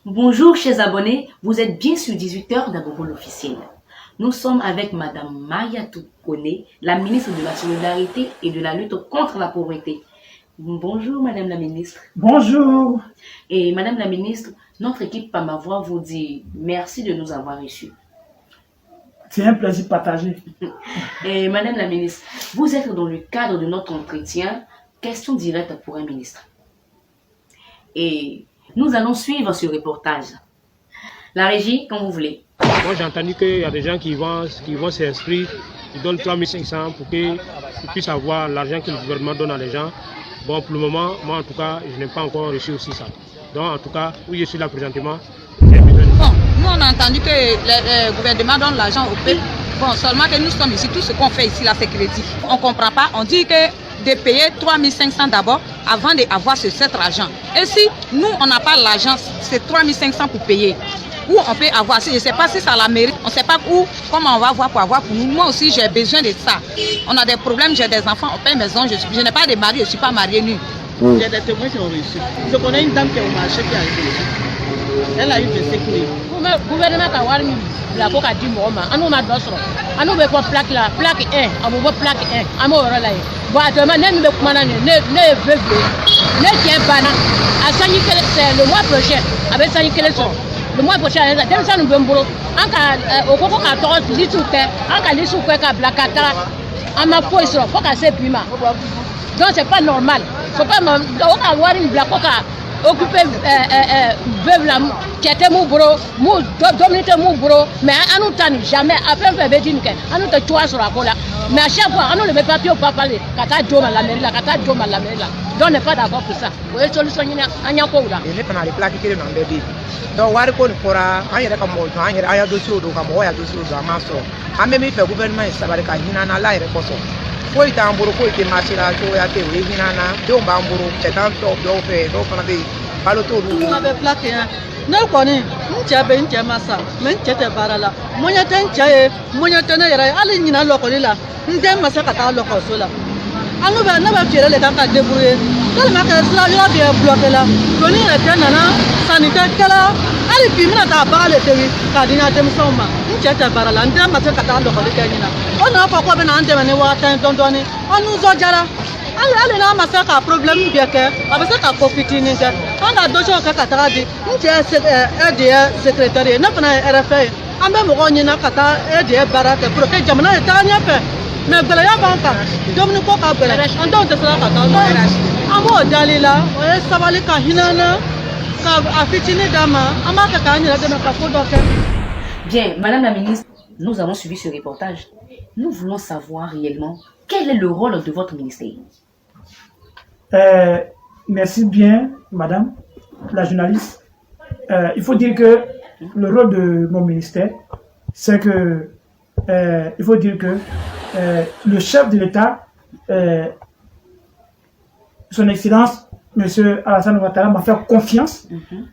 Bonjour chers abonnés, vous êtes bien sur 18h d'Agogo l'officiel. Nous sommes avec Madame Mariatou Kone, la ministre de la Solidarité et de la lutte contre la pauvreté. Bonjour Madame la ministre. Bonjour. Et Madame la ministre, notre équipe par ma voix vous dit merci de nous avoir reçus. C'est un plaisir partagé. Et Madame la ministre, vous êtes dans le cadre de notre entretien question directe pour un ministre. Et nous allons suivre ce reportage. La régie, quand vous voulez. Moi, j'ai entendu qu'il y a des gens qui vont s'inscrire, ils donnent 3500 pour qu'ils puissent avoir l'argent que le gouvernement donne à les gens. Bon, pour le moment, moi, en tout cas, je n'ai pas encore reçu aussi ça. Donc, en tout cas, où je suis là présentement, j'ai besoin de... Bon, nous, on a entendu que le gouvernement donne l'argent au peuple. Bon, seulement que nous sommes ici, tout ce qu'on fait ici, là, c'est crédit. On ne comprend pas. On dit que de payer 3500 d'abord avant d'avoir cet argent. Et si nous, on n'a pas l'argent, c'est 3500 pour payer. Où on peut avoir, si je ne sais pas si ça la mérite, on ne sait pas où, comment on va avoir pour avoir pour nous. Moi aussi, j'ai besoin de ça. On a des problèmes, j'ai des enfants, on paye maison, je n'ai pas de mari, je ne suis pas mariée nue. J'ai des témoins qui ont réussi. Je connais une dame qui est au marché qui a réussi. Elle a eu de sécurité. Le gouvernement a warni la coca dit moi, on m'a d'autres. On veut pas plaque là, plaque 1, on veut plaque 1, on va là. Bon, demain, ne me commande, ne veut ne tient pas là. À Sani c'est le mois prochain, avec Sani Kelson. Le mois prochain, dès ça nous venons en cas au coco 14 litres, en cas litre quoi blacata, on m'a posé sur faut casser piment. Donc c'est pas normal. Faut pas on a avoir une black coca occupé veuve là qui était mon bro, mon dominité mon bro, mais à nous tani jamais après faire bedine que à nous te toi sur la cola. Mais à chaque fois on ne veut pas pied au pas parler kata doma la mairie là kata doma la mairie là. Donc on n'est pas d'accord pour ça. Vous avez solution ni anya ko là. Il n'est pas les plaques qui le n'ont bébé. Donc wari ko ni fora an yɛrɛ ka mɔgɔ an yɛrɛ aya dossier do ka mɔgɔ ya dossier do a ma sɔrɔ an bɛ min fɛ gouvernement ye sabari ka hinɛ an na la yɛrɛ kɔsɔn foyi t'an bolo foyi tɛ marché la cogoya tɛ o ye hinɛ an na denw b'an bolo cɛ t'an tɔ dɔw fɛ dɔw fana bɛ yen balo t'olu bolo. A bɛ plaque yan ne kɔni n cɛ bɛ n cɛ ma sa mais n cɛ tɛ baara la mɔɲɛ tɛ n cɛ ye mɔɲɛ tɛ ne yɛrɛ ye hali ɲinan lɔkɔli la n den ma se ka taa lɔkɔso la an bɛ ne bɛ feere de kan ka débrouiller tellement que sira yɔrɔ bɛ bloqué la doni yɛrɛ tɛ nana sanni tɛ kɛla hali bi n bɛna taa baara de tobi k'a di n ka denmisɛnw ma n cɛ tɛ baara la n den ma se ka taa lɔkɔli kɛ ɲinan o nana fɔ k'o bɛna an dɛmɛ ni waa tan dɔɔni dɔɔni an nisɔndiyara hali n'a ma se ka problème bɛɛ kɛ a bɛ se ka ko fitinin kɛ an ka dossier kɛ ka taga di n cɛ aide ye secrétaire ye ne fana ye RFA ye an bɛ mɔgɔw ɲini ka taa aide ye baara kɛ pour que jamana ye taga ɲɛfɛ mais gɛlɛya b'an kan dumuni ko ka gɛlɛn an denw tɛ se ka taa an b'o dali la o ye sabali ka hinɛ an na ka a fitinin d'a ma an b'a kɛ k'an yɛrɛ dɛmɛ ka ko dɔ kɛ. Bien, Madame la ministre, nous avons suivi ce reportage. Nous voulons savoir réellement quel est le rôle de votre ministère. Merci bien, Madame la journaliste. Il faut dire que le rôle de mon ministère, c'est que il faut dire que le chef de l'État, son Excellence, M. Alassane Ouattara, m'a fait confiance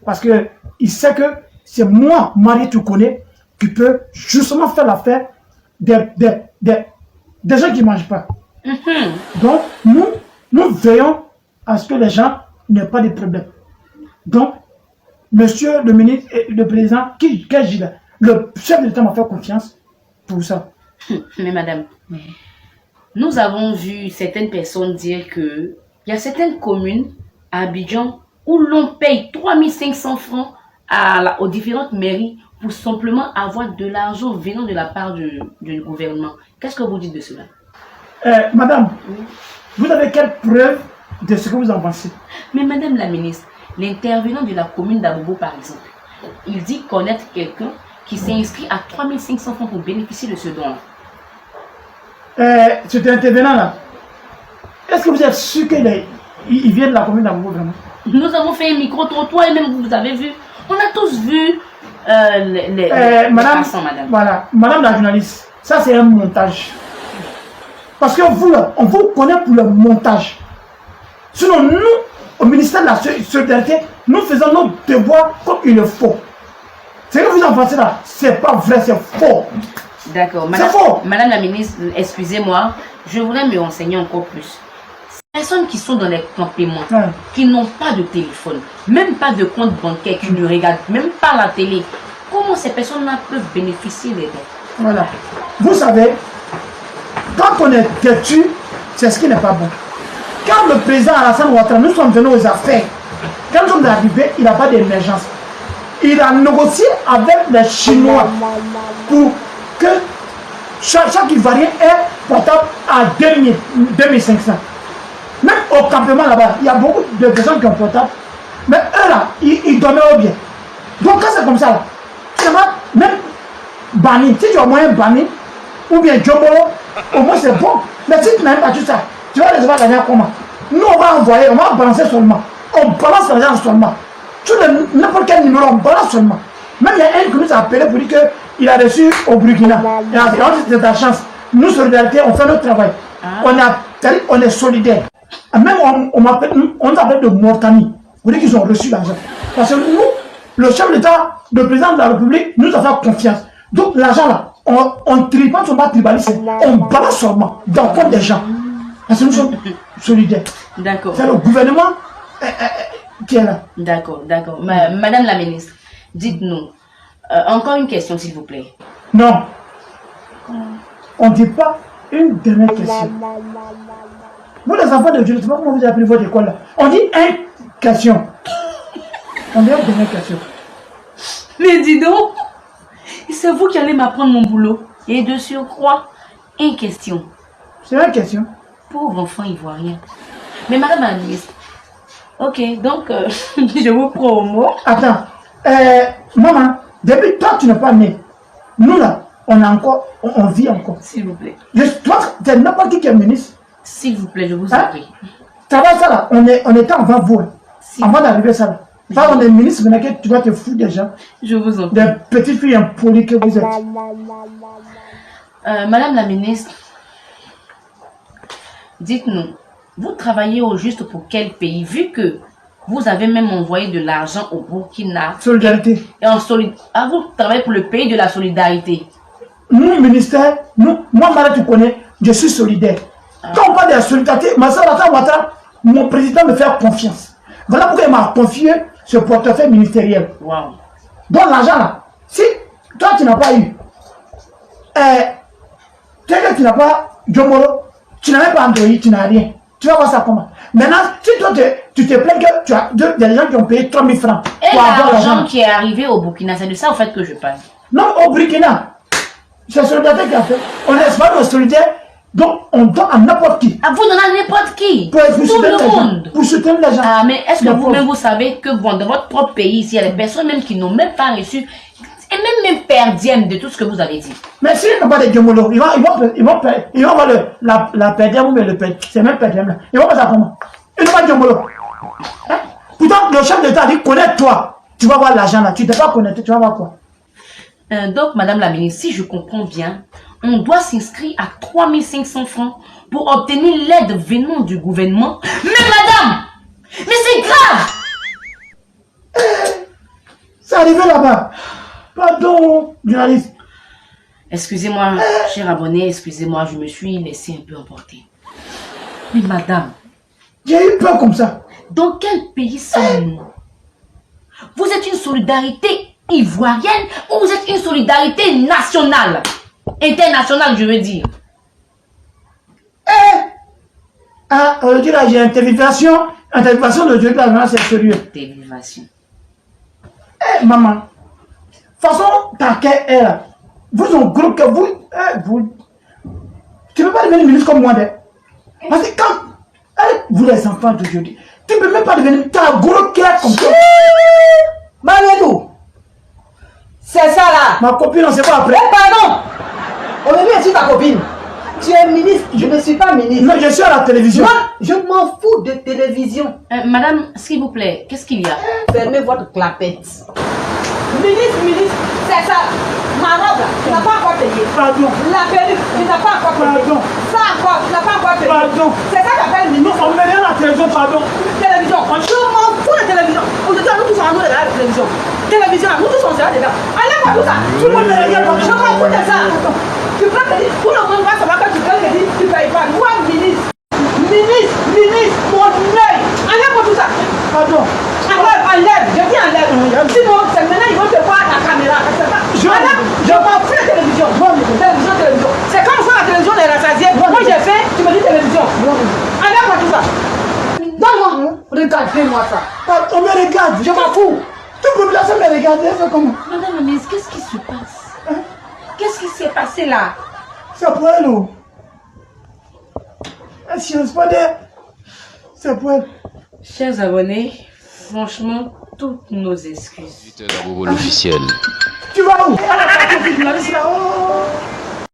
parce qu'il sait que c'est moi, Mariatou Kone, qui peut justement faire l'affaire des gens qui ne mangent pas. Donc, nous veillons à ce que les gens n'aient pas de problème. Donc, Monsieur le ministre et le président, le chef de l'État m'a fait confiance pour ça. Mais madame, nous avons vu certaines personnes dire que il y a certaines communes à Abidjan où l'on paye 3500 francs aux différentes mairies pour simplement avoir de l'argent venant de la part du gouvernement. Qu'est-ce que vous dites de cela? Madame, vous avez quelle preuve de ce que vous en pensez? Mais madame la ministre, l'intervenant de la commune d'Abobo par exemple, il dit connaître quelqu'un qui s'est inscrit à 3500 francs pour bénéficier de ce don-là. Cet intervenant-là, est-ce que vous êtes sûr qu'il vient de la commune d'Abobo vraiment? Nous avons fait un micro-trottoir et même vous avez vu, on a tous vu madame, passants, madame. Voilà, madame la journaliste, ça c'est un montage. Parce que vous, on vous connaît pour le montage. Sinon, nous, au ministère de la Solidarité, nous faisons nos devoirs comme il le faut. Ce que vous en pensez là, c'est pas vrai, c'est faux. D'accord, c'est faux. Madame la ministre, excusez-moi, je voudrais me renseigner encore plus. personnes qui sont dans les campements, Ouais. qui n'ont pas de téléphone, même pas de compte bancaire, qui ne regardent même pas la télé, comment ces personnes-là peuvent bénéficier des dons? Voilà. Vous savez, quand on est têtu, c'est ce qui n'est pas bon. Quand le président Alassane Ouattara, nous sommes venus aux affaires, quand nous sommes arrivés, il n'a pas d'émergence. Il a négocié avec les Chinois pour que chaque Ivoirien ait portable à 2500. Même au campement là-bas, il y a beaucoup de personnes qui ont portable, mais eux là, ils dormaient au bien. Donc quand c'est comme ça, là, finalement, même banni, si tu as moyen banni, ou bien Jobolo, au moins c'est bon. Mais si tu n'as pas tout ça, tu vas recevoir l'argent comment? Nous on va envoyer, on va balancer seulement. On balance l'argent seulement. Sur n'importe quel numéro, on balance seulement. Même il y a un qui nous a appelé pour dire qu'il a reçu au Burkina. Et on dit c'est ta chance. Nous, solidarité, on fait notre travail. On est solidaires. Même on nous appelle de Mortani. Pour dire qu'ils ont reçu l'argent. Parce que nous, le chef d'État, le président de la République, nous a fait confiance. Donc l'argent là, on ne trie pas, on ne tribalise, on balance seulement dans le compte des gens. Parce que nous sommes solidaires. D'accord. C'est le gouvernement qui est là. D'accord, d'accord. Madame la ministre, dites-nous, encore une question s'il vous plaît. Non. On ne dit pas une dernière question. Vous les enfants de Dieu, je ne sais pas comment vous appelez votre école là. On dit une question. On dit une dernière question. Mais dis donc, c'est vous qui allez m'apprendre mon boulot. Et de surcroît, une question. C'est une question. Pauvre enfant ivoirien. Mais madame la ministre, ok, donc je vous prends au mot. Attends, maman, depuis toi tu n'es pas né. Nous là, on vit encore. S'il vous plaît. Toi, tu es n'importe qui est ministre. S'il vous plaît, je vous en prie. Ça va ça là, on était avant vous. Avant d'arriver ça là. Là, on est ministre, maintenant que tu vas te foutre des gens. Je vous en prie. Des petites filles impolies que vous êtes. Madame la ministre, dites-nous, vous travaillez au juste pour quel pays, vu que vous avez même envoyé de l'argent au Burkina. Solidarité. Et en vous travaillez pour le pays de la solidarité. Nous, ministère, moi, Marie, tu connais, je suis solidaire. Quand on parle de la solidarité, mon président me fait confiance. Voilà pourquoi il m'a confié ce portefeuille ministériel. Wow. Donc l'argent là, si toi tu n'as pas eu, tu n'as pas Jomolo, tu n'as même pas Android, tu n'as rien. Tu vas voir ça comment. Maintenant, si toi tu te plains que tu as des gens qui ont payé 3000 francs pour avoir l'argent qui est arrivé au Burkina, c'est de ça en fait que je parle. Non, au Burkina, c'est solidarité qui a fait. On est pas solidaire, donc on donne à n'importe qui. À vous donner à n'importe qui. Pour le monde. Pour soutenir les gens. Ah, mais est-ce que vous-même vous savez que bon, dans votre propre pays, ici, il y a des personnes même qui n'ont même pas reçu, et même perdième de tout ce que vous avez dit. Mais s'ils n'ont pas de Diomolo, ils vont voir la perdième, mais le perdième, c'est même perdième là. Ils vont pas ça comment? Ils n'ont pas de Diomolo. Hein? Pourtant, le chef d'État dit, connais-toi. Tu vas voir l'argent là. Tu ne t'es pas connecté, tu vas voir quoi? Donc, madame la ministre, si je comprends bien, on doit s'inscrire à 3500 francs pour obtenir l'aide venant du gouvernement. Mais madame, mais c'est grave! C'est arrivé là-bas. Pardon, journaliste. Excusez-moi, cher abonné, excusez-moi, je me suis laissé un peu emporter. Mais madame, j'ai eu peur comme ça. Dans quel pays sommes-nous? Vous êtes une solidarité ivoirienne ou vous êtes une solidarité nationale? Internationale, je veux dire. Aujourd'hui, là, j'ai intervivation de Dieu, là, c'est sérieux. Intervivation. Maman, de toute façon, ta quête est là. Vous en groupe que vous, tu ne peux pas devenir ministre comme moi. Parce que quand vous les enfants d'aujourd'hui, tu ne peux même pas devenir ta gros claque comme ça. Mariedou, c'est ça là. Ma copine, on ne sait pas après. Pardon. On est bien, ta copine. Tu es ministre, je ne suis pas ministre. Non, je suis à la télévision. Moi, je m'en fous de télévision. Madame, s'il vous plaît, qu'est-ce qu'il y a? Fermez votre clapette. Ministre, c'est ça. Ma robe là, tu n'as pas encore payé. Pardon. La perruque, tu n'as pas encore payé. Pardon. Ça encore, tu n'as pas encore payé. Pardon. C'est ça qu'appelle ministre. On met rien à la télévision, pardon. Télévision, je m'en fous de télévision. Aujourd'hui, nous tous en nous de la télévision. Télévision, nous tous on sera dedans. Allez, pas tout ça. Tout le monde est là. Je m'en fous de ça. Tu prends le dit, tout le monde va savoir que tu prends le dit, tu ne payes pas. Moi, ministre. pardon. Enlève, je dis enlève. Sinon, c'est maintenant ils vont te voir à la caméra. Je m'en fous la télévision. Télévision. C'est comme ça la télévision est rassasiée. Moi j'ai fait, tu me dis télévision. Enlève-moi tout ça. Donne-moi. Regardez-moi ça. On me regarde. Je m'en fous. Toute la population me regarde. Elle fait comment? Madame la ministre, qu'est-ce qui se passe? Qu'est-ce qui s'est passé là? C'est pour elle. Elle ne pas d'elle. C'est pour elle. Chers abonnés, franchement, toutes nos excuses. L'officiel. Tu vas où?